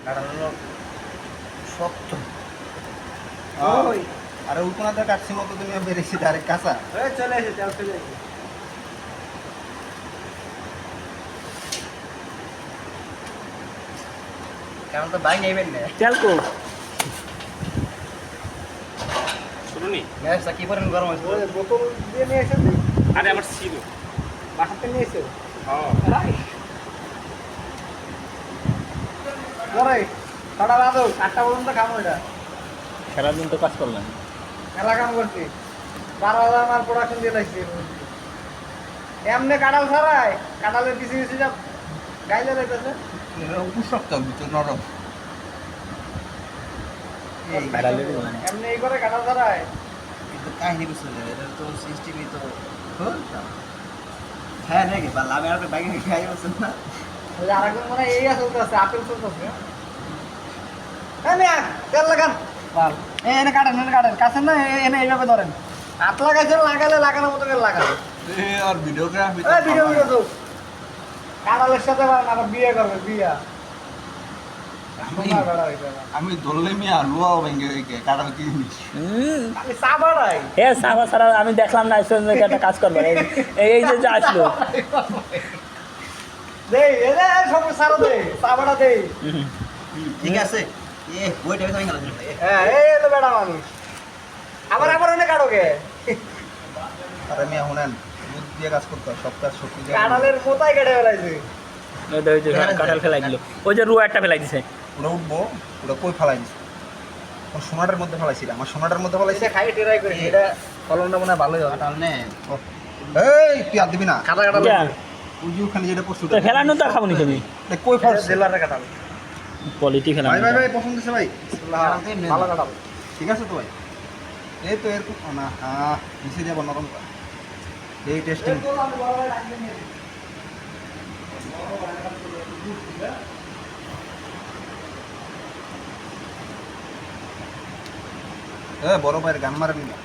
কাটা হলো শক্ত। ওই আরে উল্পনাতে কাটছি মতো তুমি বেরেছি ডাইরেক্ট কাঁচা। এই চলে এসে তেল চলে এসে কেমন তো ভাই নেবেন না তেল কো শুনুনি গ্যাসটা কি পরিমাণ গরম হয়েছে? ওই বোতল দিয়ে নিয়ে এসে আরে আমার ছিল বাসাতে নিয়ে এসে হ্যাঁ ধরে ছটা বাজো 8টা পর্যন্ত খাবো এটা সারাদিন তো কাজ করলাম। মেলা কাম করছি 12,000 মাল প্রোডাকশন দিয়ে লাগছে এমনি কাঁঠাল ছাড়াই কাঁঠালের পিছিয়ে পিছিয়ে যা গাইলে যাইতেছে উপর শক্ত ভিতর নরম। এই কাঁঠালেরই বানানো। এমনি এই করে কাঁঠাল ছাড়াই কিন্তু কাহিনী বুঝতে যাবে এটা তো সিস্টেমই তো হ্যাঁ নাকি বা লাভে আর বাইকে খাই বলছেন না। ওই যে আরেকজন মনে হয় এই চলতেছে আপেল চলতেছে হ্যাঁ মিয়া তেল লাগান বাল এনে কাটেন কাছেন না এনে এইভাবে ধরেন হাত লাগাইছেন লাগালে লাগানোর মতো করে লাগান আর ভিডিওগ্রাফি এই ভিডিও তো কাঁঠালের সাথে আবার বিয়ে করবে বিয়া সোনা বেড়া হইবে না আমি ধরলে মিয়া লুয়াও ভেঙে রেখে কাটাল কি জিনিস। খালি চা বাড়াই হে সাবা সারা আমি দেখলাম না একটা কাজ করবে এই যে যা আসলো দেই এরে সব সারা দে চা বাড়া দেই ঠিক আছে এ বইটা আমি গেল হ্যাঁ এই তো বেড়া মানুষ আবার অনেক কাটোকে আরে মিয়া শুনেন বুদ্ধ দিয়ে কাজ করতে হয়, সব কাজ শক্তি দিয়ে কাঁঠালের মোতাই কেটে ফেলাইছে ওই যে কাঁঠাল ফেলাই দিল ওই যে রুয়া একটা ফেলাই দিছে ওরা উঠবো ওরা কই ফেলাই দিছে আমার সোনাটার মধ্যে ফেলাইছিল আমার সোনাটার মধ্যে ফেলাইছে এটা খাই ট্রাই করে এটা ফলনটা মনে হয় ভালোই হবে কাটাল নে এই তুই আর দিবি না কাটা কাটা যা, উজু খালি যেটা পছন্দ তো ফেলানো তো খাবো নি তুমি কই ফলছে জেলারে কাটাল কোয়ালিটি ফেলানো ভাই ভাই ভাই পছন্দ হচ্ছে ভাই ভালো কাটাল ঠিক আছে তো ভাই এই তো এরকম না হ্যাঁ মিশে যাবো নরম কর। এই টেস্টিং বড় ভাইয়ের গান মারেন না